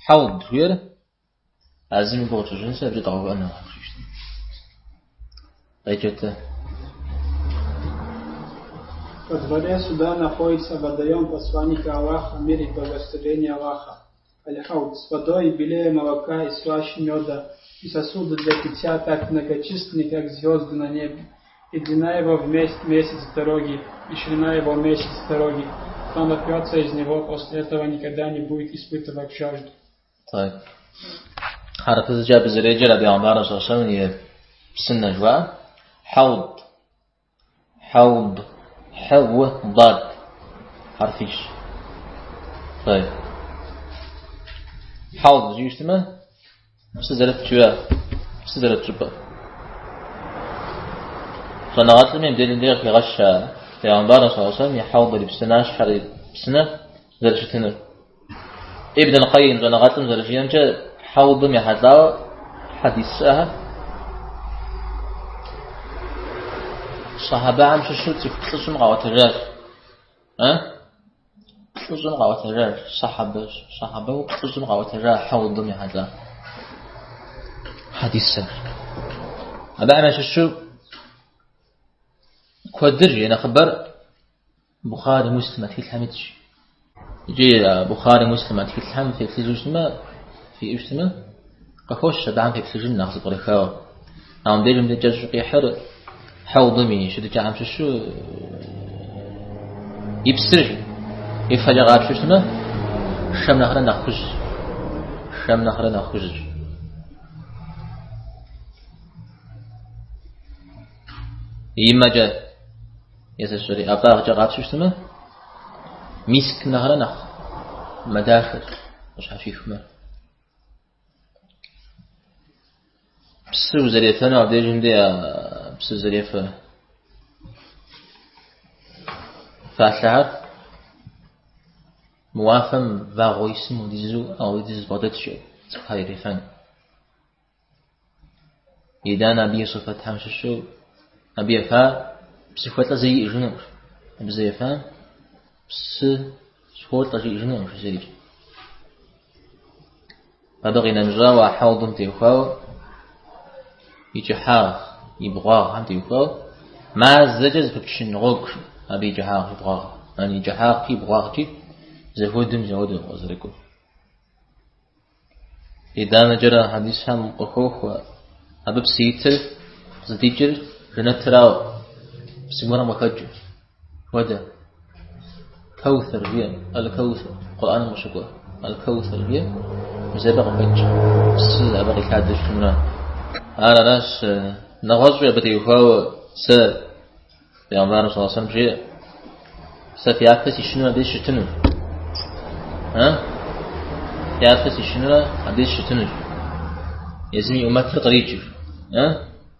حوض غير عزيم بوتو جنسة بجد عوض أنا أيجت Во дворе суда находится водоем посланника Аллаха, мир и благословение Аллаха. Аль-Хауд с водой белее молока и слаще меда, и сосуды для питья так многочисленны, как звезды на небе. И длина его в месяц дороги, и ширина его в месяц дороги. Кто напьется из него, после этого никогда не будет испытывать жажду. طيب حرف الجاب الزريجة لبي عمبارة شخصان يبسن جوا حوض حو ضاد حرفيش طيب حوض جيشتما بسدرت جوا بسدرت جبا صنعات لم يمدين دير في غشة في عمبارة صلى الله عليه وسلم يحوض اللي بسناش حري بسنة زرشتنا ابن القيم صنعات لم زرشيان جاء حوض يحدث حديثها صحابة عم شو تفصلون قوات الرجال تفصلون قوات الرجال صحابة وتفصلون قوات الرجال حوض ضمن هذا حديث سر هذا عم شو كودرجي أنا خبر بخاري مسلم في الحمد يجي بخاري مسلم في الحمد في الجسم في اجتماع كخوش بعم في السجن ناخذ طريقه عم ديرم دجاج يحر حوضمي شو دجا عم شو يبسر يفجع غاب شو اسمه شم نخرة نخرج يما جاء يسشري أبطاق جا غاب شو اسمه مسك نخرة نخ مداخل مش حفيف ما بسر زريفة أنا عبد الجندي بسر زريفة فاشهر موافم واقعيسم وديزو أو ديز بدت شيء هاي رفان إذا نبي صفة همش شو نبي فا بصفة زي جنور بزي فا بس صفة زي جنور في زريج فبغينا نجرا وحوض تيخو يجحاغ يبغاغ هم تيخو ما زجز بكشن غوك أبي جحاغ يبغاغ يعني جحاغ في بغاغ جي زهودم وزرقو إذا نجرا حديث هم قخوخ أبب سيتر زديجر رنتراو بسمورا مخجو ودا كوثر هي الكوثر القرآن المشكوى الكوثر هي مزبق فج بس أبغي كادش شنو أنا ناس نغزو يبتي يخاو س بيعمر صلى الله عليه وسلم شيء سفياكتي شنو هذا شتنو يعرفي شنو هذا شتنو يزمي يمثل قريجي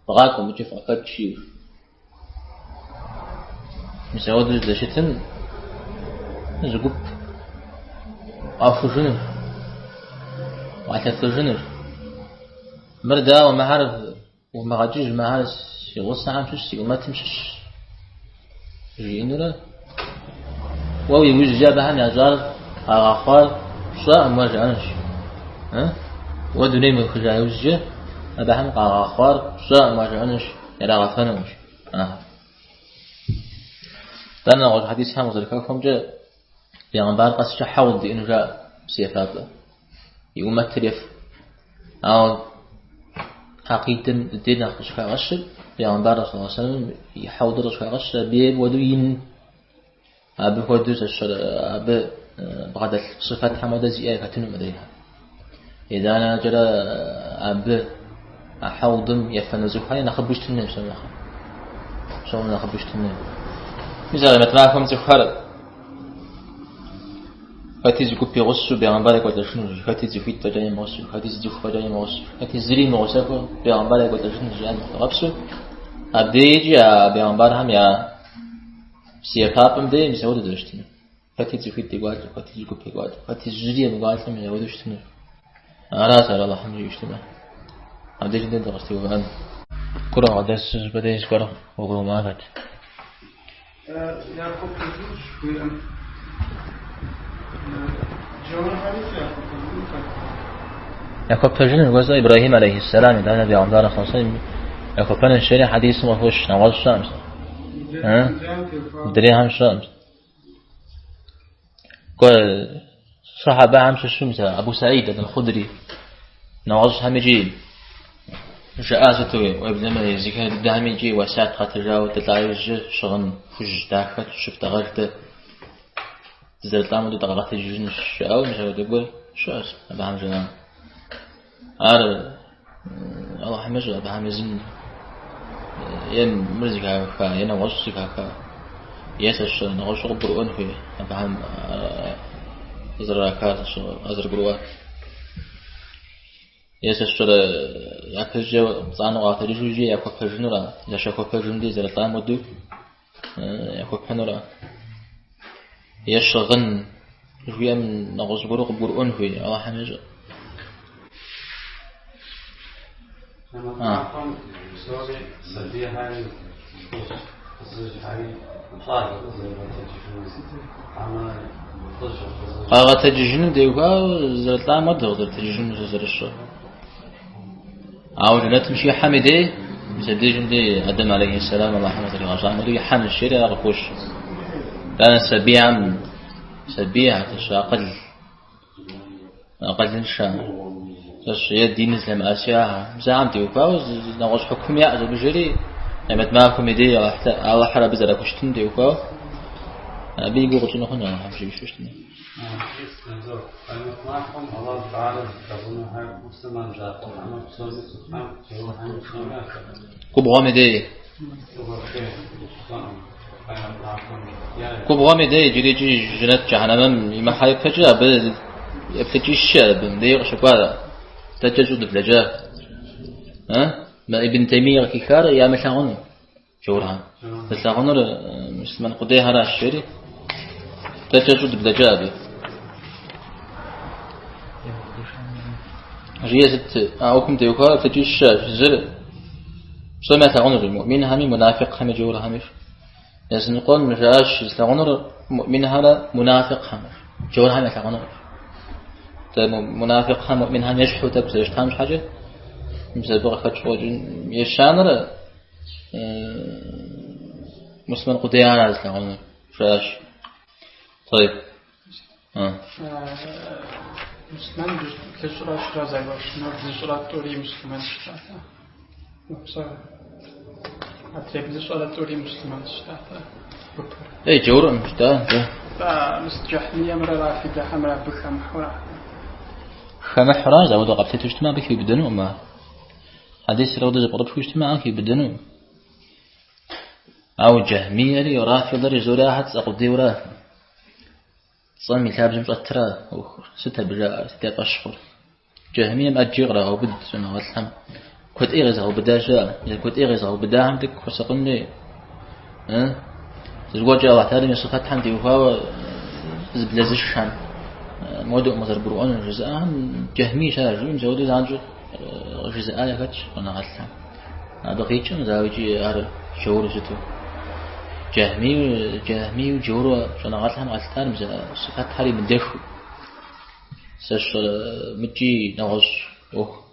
بغاكم بجي فقط شيء مسعود ذا شتن زقب عفو جنر وعتث جنر مردا وما عارف وما غاجيج ما عارف يغص عام شو وما تمشش جينولا وهو يوجد جابها عن يزار أغاخار شاء مرجعنش ودني من خجاء يوجد هذا هم أغاخار شاء مرجعنش يلا غفنوش لأن أقول حديث هم وذلكم جاء بيغنبار قصة حوض إنه جاء بسيفات يقوم التلف أو حقيقة الدين أخذ شكا غشر بيغنبار صلى الله عليه وسلم يحوض شكا غشر بيب ودوين أبي هدوز أبي بغد صفات حمد زيادة كتنو مدينها إذا أنا جرى أبي أحوضم يفنزوها نخبوش تنين شو نخبوش تنين مثلا متراكم تخرج هاتي كوبي غصو بيغنبالك ولا شنو هاتي زفيت تجاي مغصو هاتي زدوخ تجاي مغصو هاتي زري مغصو بيغنبالك ولا شنو جاي مغصو أبديجي بيغنبال هم يا سيكابم دي مسعود درشتين هاتي زفيت تقوال هاتي كوبي قوال هاتي زري مغال هم يعودوا شتنو أنا سأل الله حمد يشتمه أبديجي دي درستي وبعد كره عدس بديش كره وقلو مالك Jakob Jesús يكوبجن الوزا إبراهيم عليه السلام إذا نبي عمدان خاصين يكوبنا الشريعة حديث ما فيهوش نواز الشمس دريهم الشمس قال صحابة عمش الشمس أبو سعيد الخدري نواز همجي جاءته وابن ما يزكى الدهمجي وساعة خاطر وتتعرج شغن فج داخل شفت غرت زرت عمود دغرت الجن الشاو مش هتقول شو أبا همجنا الله حمجه أبا همزين ين مرزق كا ين وصف كا يسش نغش قبر أنفي أبا هم زرا كا أزر قروة يسش يأكل زان وقت رجوجي يأكل جنورا يشأكل جندي زرت عمود يأكل نورا يشغن جويا من نغش قبر أنفي الله حمجه تججن ديوكا زرطا ما تقدر تججن زرش أو جنات مشي حمدي مسدجن دي آدم عليه السلام الله حمد الله عز وجل يحمل الشريعة غفوش كان سبيعة أقل إنشاء الدين الإسلام آسيا زعم ديوكاوز نواش حكم يأذو بجري لما تماكم يدي على حرا بزرا كشتن ديوكاو بيجو قلتنا هنا همشي بشوشتنا كوبغامي دي جري جنات جهنم يما حي فجأة بتجي الشاب مدير شقاله تجسد فلجاء ما ابن تيمية كيكار يا مشاغن جورها تساغن مسلمان قديها را الشري تجسد فلجاء بي ريزت أوكم تيوكا تجي الشاب زر سمع تغن المؤمن همي منافق همي جورها همي لازم نقول مجاش تغن المؤمن هذا منافق همي جورها همي تغن منافق هم مؤمن هم يشحو تبصرش تامش حاجة مثل بقى خدشوا يشانر مسلم قديان عز لهم فراش طيب مسلم تجرا شرا زايوش نور تجرا توري مسلمان شتاتا وبصر أتريب تجرا توري مسلمان شتاتا أي جورا مشتا مستجحني أمر رافدة حمرا بخم حرا خم حرا زود قبل تجتمع بك بدنو ما حديث روضة قرب شو اجتماع بك بدنو أو جهمية لي رافضة رجولا حتى أقضي وراه صامي كابز متأثرة ستة برجاء ستة أشهر جهمية مأجيغرة أو بد سنة والحم كنت إغزة أو بداجة كنت إغزة أو بداهم دك وسقني زوجة الله تعالى من صفات حمدي وهو زبلز الشام موضوع مصدر برؤون الجزاء جهمي شارجين زودي زانجو جزاء يكتش أنا غلطان بقيتش مزاوجي أهل شعور جتو جهمي وجورو أنا غلطان مزا صفات حالي من دخو سش متجي نغش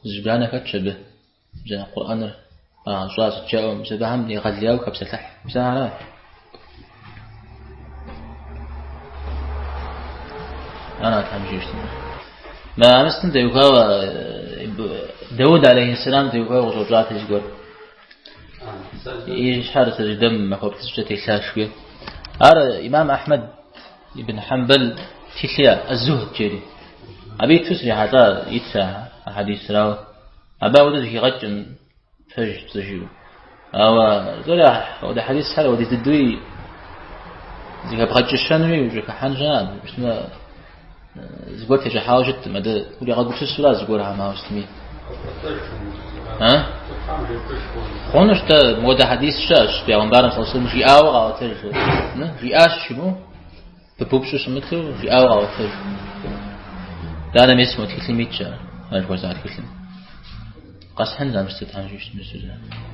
زبلان يكتش به زي القرآن شواس تجاو مزبهم يغلياو كبسلح مساعرات أنا أتحمل ما مثلا ديوكا داود عليه السلام ديوكا وزوجات يقول يشحر تجدم مكوب تسجتي ساشوية أرى إمام أحمد بن حنبل تسيا الزهد جري أبي تسري حتى يتسع حديث راو أبا ودك يغجن فج تجيو أو ذولا وده حديث حلا وده تدوي زي بغج الشنوي وجك حنجان بسنا زقول تجي حاجت مدى ولي قد قلت السؤال زقولها ما هستمي خونش تا مودا حديث شاش بيعمبارن صلى الله عليه وسلم في أوغا وتر في آش شنو ببوبشو سمتو في أوغا وتر دانا ميسمو تكلميتشا ما جوزات كلم قصحن زامستان جوش مسوزا